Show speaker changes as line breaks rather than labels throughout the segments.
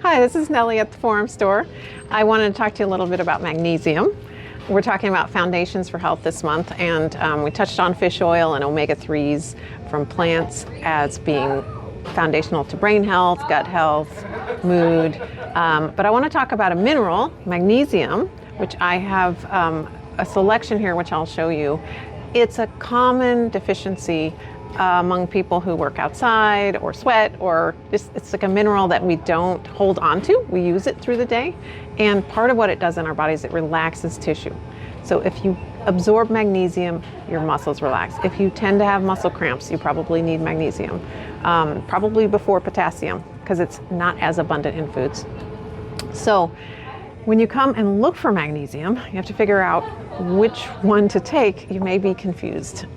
Hi, this is Nellie at the Forum Store. I wanted to talk to you a little bit about magnesium. We're talking about foundations for health this month, and we touched on fish oil and omega-3s from plants as being foundational to brain health, gut health, mood. But I want to talk about a mineral, magnesium, which I have a selection here which I'll show you. It's a common deficiency among people who work outside or sweat, or just, it's like a mineral that we don't hold on to. We use it through the day, and part of what it does in our body is it relaxes tissue. So if you absorb magnesium, your muscles relax. If you tend to have muscle cramps, you probably need magnesium, probably before potassium, because it's not as abundant in foods. So when you come and look for magnesium, you have to figure out which one to take. You may be confused.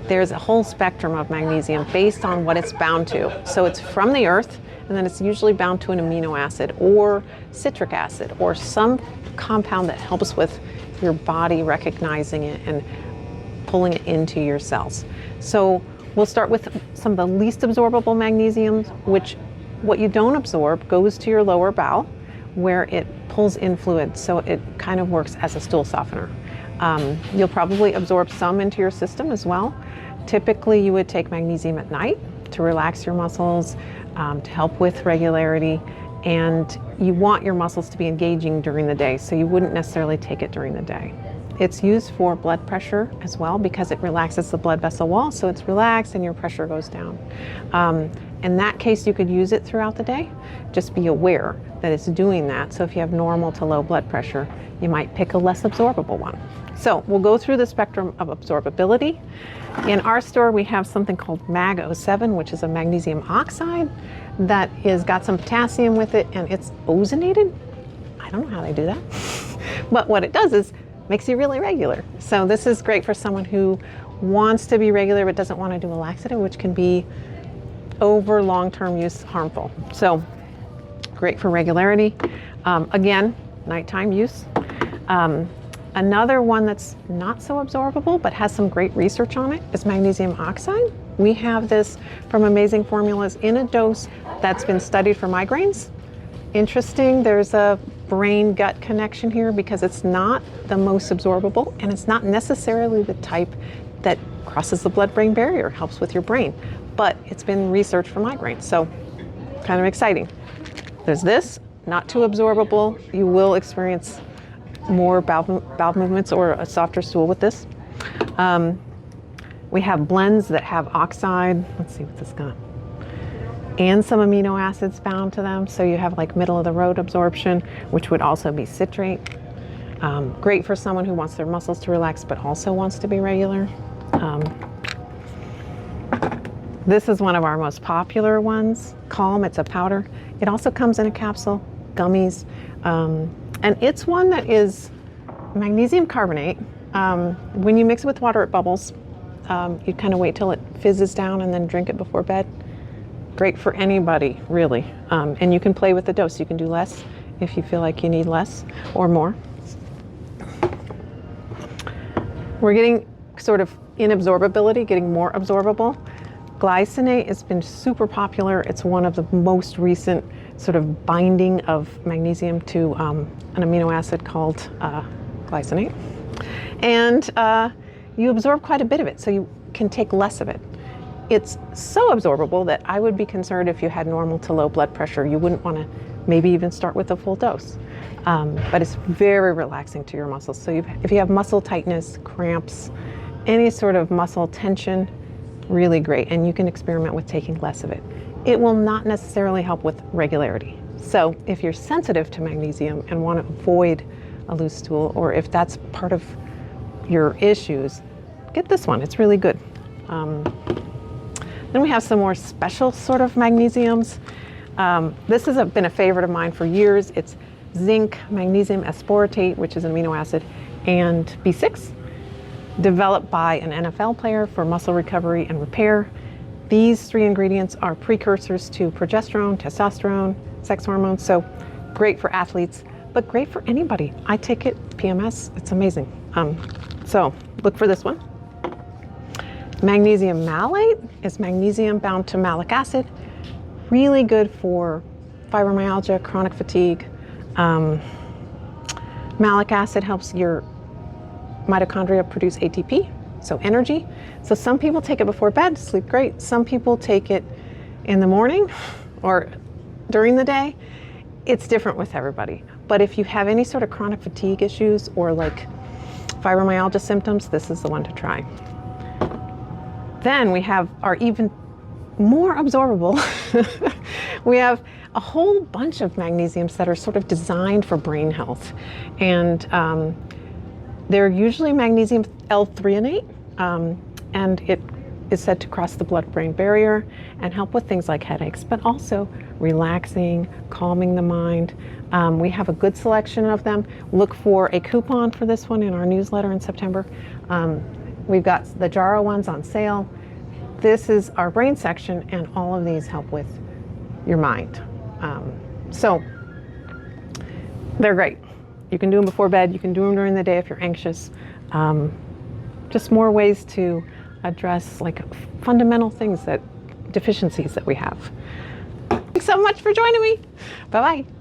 There's a whole spectrum of magnesium based on what it's bound to. So it's from the earth, and then it's usually bound to an amino acid or citric acid or some compound that helps with your body recognizing it and pulling it into your cells. So we'll start with some of the least absorbable magnesiums, which what you don't absorb goes to your lower bowel, where it pulls in fluid, so it kind of works as a stool softener. You'll probably absorb some into your system as well. Typically, you would take magnesium at night to relax your muscles, to help with regularity, and you want your muscles to be engaging during the day, so you wouldn't necessarily take it during the day. It's used for blood pressure as well because it relaxes the blood vessel wall, so it's relaxed and your pressure goes down. In that case, you could use it throughout the day. Just be aware that it's doing that. So if you have normal to low blood pressure, you might pick a less absorbable one. So we'll go through the spectrum of absorbability. In our store, we have something called Mag07, which is a magnesium oxide that is got some potassium with it, and it's ozonated. I don't know how they do that. But what it does is makes you really regular. So this is great for someone who wants to be regular but doesn't want to do a laxative, which can be over long-term use harmful. So great for regularity. Again, nighttime use. Another one that's not so absorbable but has some great research on it is magnesium oxide. We have this from Amazing Formulas in a dose that's been studied for migraines. Interesting, there's a brain-gut connection here because it's not the most absorbable, and it's not necessarily the type that crosses the blood-brain barrier, helps with your brain, but it's been researched for migraines, so kind of exciting. There's this, not too absorbable. You will experience more bowel movements or a softer stool with this. We have blends that have oxide. Let's see what this got. And some amino acids bound to them. So you have like middle of the road absorption, which would also be citrate. Great for someone who wants their muscles to relax, but also wants to be regular. This is one of our most popular ones, Calm. It's a powder. It also comes in a capsule, gummies. And it's one that is magnesium carbonate. When you mix it with water, it bubbles. You kind of wait till it fizzes down and then drink it before bed. Great for anybody, really. And you can play with the dose. You can do less if you feel like you need less or more. We're getting sort of in absorbability, getting more absorbable. Glycinate has been super popular. It's one of the most recent sort of binding of magnesium to an amino acid called glycinate. And you absorb quite a bit of it, so you can take less of it. It's so absorbable that I would be concerned if you had normal to low blood pressure. You wouldn't want to maybe even start with a full dose. But it's very relaxing to your muscles. So if you have muscle tightness, cramps, any sort of muscle tension, really great. And you can experiment with taking less of it. It will not necessarily help with regularity. So if you're sensitive to magnesium and want to avoid a loose stool, or if that's part of your issues, get this one. It's really good. Then we have some more special sort of magnesiums. This has been a favorite of mine for years. It's zinc, magnesium aspartate, which is an amino acid, and B6, developed by an NFL player for muscle recovery and repair. These three ingredients are precursors to progesterone, testosterone, sex hormones, so great for athletes, but great for anybody. I take it, PMS, it's amazing. So look for this one. Magnesium malate is magnesium bound to malic acid. Really good for fibromyalgia, chronic fatigue. Malic acid helps your mitochondria produce ATP, so energy. So some people take it before bed, sleep great. Some people take it in the morning or during the day. It's different with everybody. But if you have any sort of chronic fatigue issues or like fibromyalgia symptoms, this is the one to try. Then we have our even more absorbable. We have a whole bunch of magnesiums that are sort of designed for brain health. And they're usually magnesium L-threonate, and it is said to cross the blood-brain barrier and help with things like headaches, but also relaxing, calming the mind. We have a good selection of them. Look for a coupon for this one in our newsletter in September. We've got the Jarrow ones on sale. This is our brain section, and all of these help with your mind. So they're great. You can do them before bed. You can do them during the day if you're anxious. Just more ways to address like fundamental things, that deficiencies that we have. Thanks so much for joining me. Bye-bye.